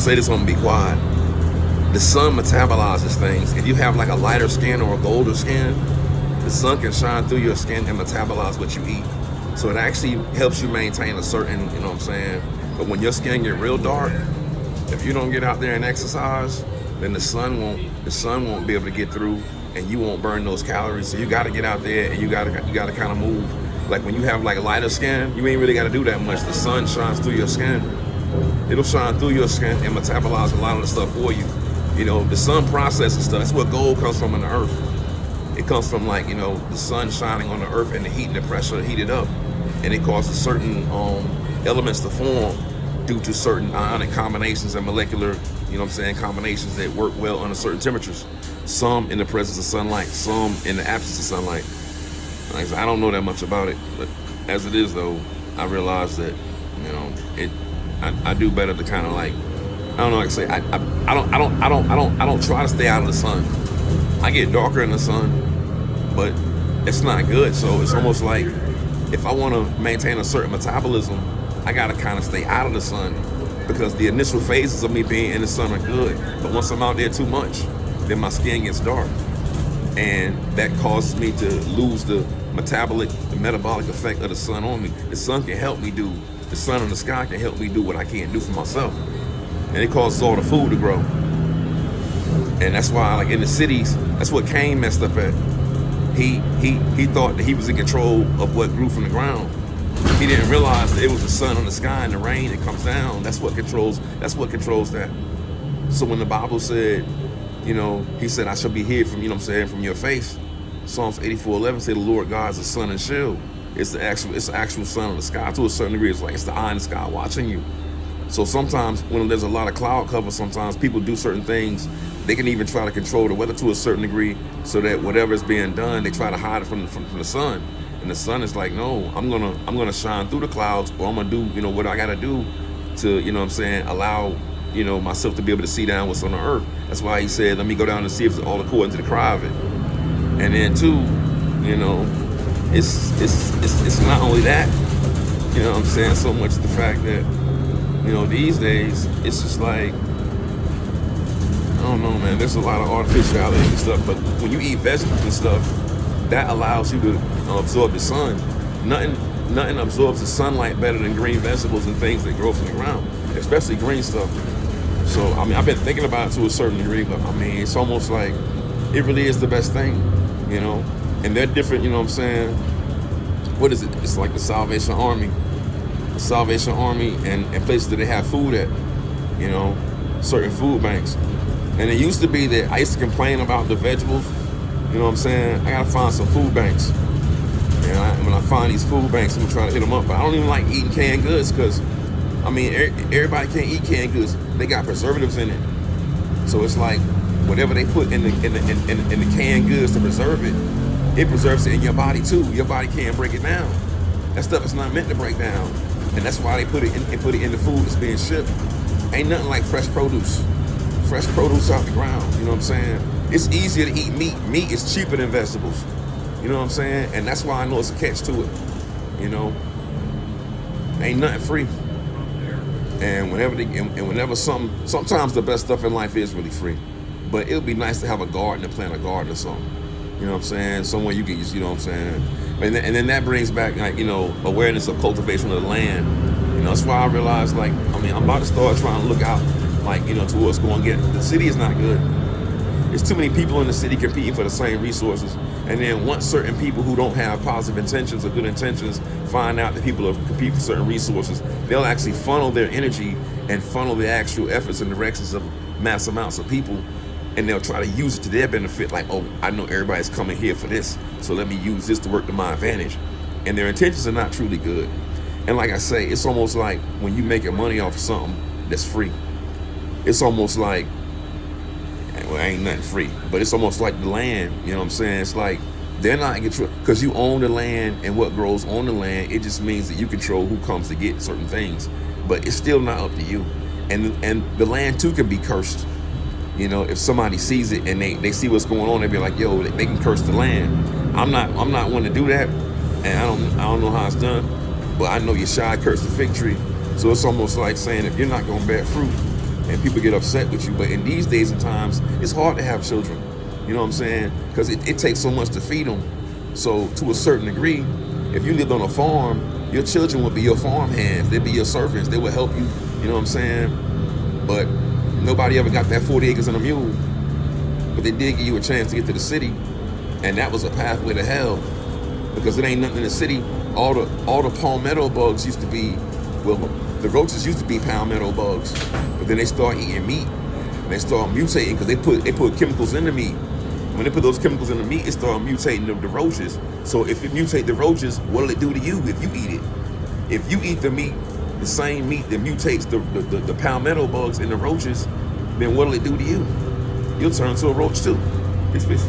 say this, I'm gonna be quiet. The sun metabolizes things. If you have like a lighter skin or a golder skin, the sun can shine through your skin and metabolize what you eat. So it actually helps you maintain a certain, you know what I'm saying? But when your skin get real dark, if you don't get out there and exercise, then the sun won't be able to get through, and you won't burn those calories. So you got to get out there, and you got to kind of move. Like when you have like a lighter skin, you ain't really got to do that much. The sun shines through your skin. It'll shine through your skin and metabolize a lot of the stuff for you. You know, the sun processes stuff. That's where gold comes from in the earth. It comes from, like, you know, the sun shining on the earth and the heat and the pressure to heat it up, and it causes certain elements to form due to certain ionic combinations and molecular, you know what I'm saying, combinations that work well under certain temperatures. Some in the presence of sunlight, some in the absence of sunlight. Like I said, I don't know that much about it, but as it is though, I realize that, you know, I do better to kind of like, I don't know, like I say, I don't try to stay out of the sun. I get darker in the sun, but it's not good. So it's almost like if I want to maintain a certain metabolism, I gotta kind of stay out of the sun, because the initial phases of me being in the sun are good. But once I'm out there too much, then my skin gets dark, and that causes me to lose the metabolic effect of the sun on me. The sun can help me do, the sun in the sky can help me do what I can't do for myself. And it causes all the food to grow. And that's why, like in the cities, that's what Cain messed up at. He thought that he was in control of what grew from the ground. He didn't realize that it was the sun in the sky and the rain that comes down. That's what controls that. So when the Bible said, you know, he said, I shall be hid from, you know what I'm saying, from your face. Psalms 84:11 said the Lord God is the sun and shield. It's the actual sun in the sky. To a certain degree, it's like it's the eye in the sky watching you. So sometimes when there's a lot of cloud cover, sometimes people do certain things. They can even try to control the weather to a certain degree, so that whatever is being done, they try to hide it from the sun. And the sun is like, no, I'm gonna shine through the clouds, or I'm gonna do, you know, what I gotta do to, you know what I'm saying, allow, you know, myself to be able to see down what's on the earth. That's why he said, let me go down and see if it's all according to the cry of it. And then too, you know, it's not only that, you know what I'm saying, so much the fact that, you know, these days, it's just like, I don't know, man, there's a lot of artificiality and stuff, but when you eat vegetables and stuff, that allows you to absorb the sun. Nothing absorbs the sunlight better than green vegetables and things that grow from the ground, especially green stuff. So, I mean, I've been thinking about it to a certain degree, but I mean, it's almost like, it really is the best thing, you know? And they're different, you know what I'm saying? What is it? It's like the Salvation Army. The Salvation Army and places that they have food at, you know, certain food banks. And it used to be that I used to complain about the vegetables, you know what I'm saying? I gotta find some food banks. And when I find these food banks, I'm gonna try to hit them up. But I don't even like eating canned goods, because, I mean, everybody can't eat canned goods. They got preservatives in it. So it's like, whatever they put in the canned goods to preserve it, it preserves it in your body too. Your body can't break it down. That stuff is not meant to break down. And that's why they put it in the food that's being shipped. Ain't nothing like fresh produce. Fresh produce out the ground, you know what I'm saying? It's easier to eat meat. Meat is cheaper than vegetables. You know what I'm saying? And that's why I know it's a catch to it. You know? Ain't nothing free. And whenever sometimes the best stuff in life is really free. But it would be nice to have a garden, to plant a garden or something. You know what I'm saying? Somewhere you can just, you know what I'm saying? And then that brings back, like, you know, awareness of cultivation of the land. You know, that's why I realized, like, I mean, I'm about to start trying to look out, like, you know, to what's going to get. The city is not good. There's too many people in the city competing for the same resources. And then once certain people who don't have positive intentions or good intentions find out that people are competing for certain resources, they'll actually funnel their energy and funnel their actual efforts in directions of mass amounts of people. And they'll try to use it to their benefit, like, oh, I know everybody's coming here for this, so let me use this to work to my advantage. And their intentions are not truly good. And like I say, it's almost like when you making money off of something that's free, it's almost like, well, ain't nothing free, but it's almost like the land, you know what I'm saying? It's like, they're not in control, because you own the land and what grows on the land, it just means that you control who comes to get certain things, but it's still not up to you. And the land too can be cursed. You know, if somebody sees it and they see what's going on, they be like, yo, they can curse the land. I'm not one to do that, and I don't know how it's done, but I know Yeshua cursed the fig tree. So it's almost like saying, if you're not gonna bear fruit, and people get upset with you. But in these days and times, it's hard to have children. You know what I'm saying? Because it takes so much to feed them. So to a certain degree, if you lived on a farm, your children would be your farm hands. They'd be your servants. They would help you. You know what I'm saying? But nobody ever got that 40 acres and a mule. But they did give you a chance to get to the city, and that was a pathway to hell, because it ain't nothing in the city. All the palmetto bugs used to be, well, the roaches used to be palmetto bugs, but then they start eating meat, and they start mutating because they put chemicals in the meat. When they put those chemicals in the meat, it started mutating the roaches. So if it mutate the roaches, what'll it do to you if you eat it? If you eat the meat, the same meat that mutates the palmetto bugs and the roaches, then what'll it do to you? You'll turn to a roach too. Peace, peace.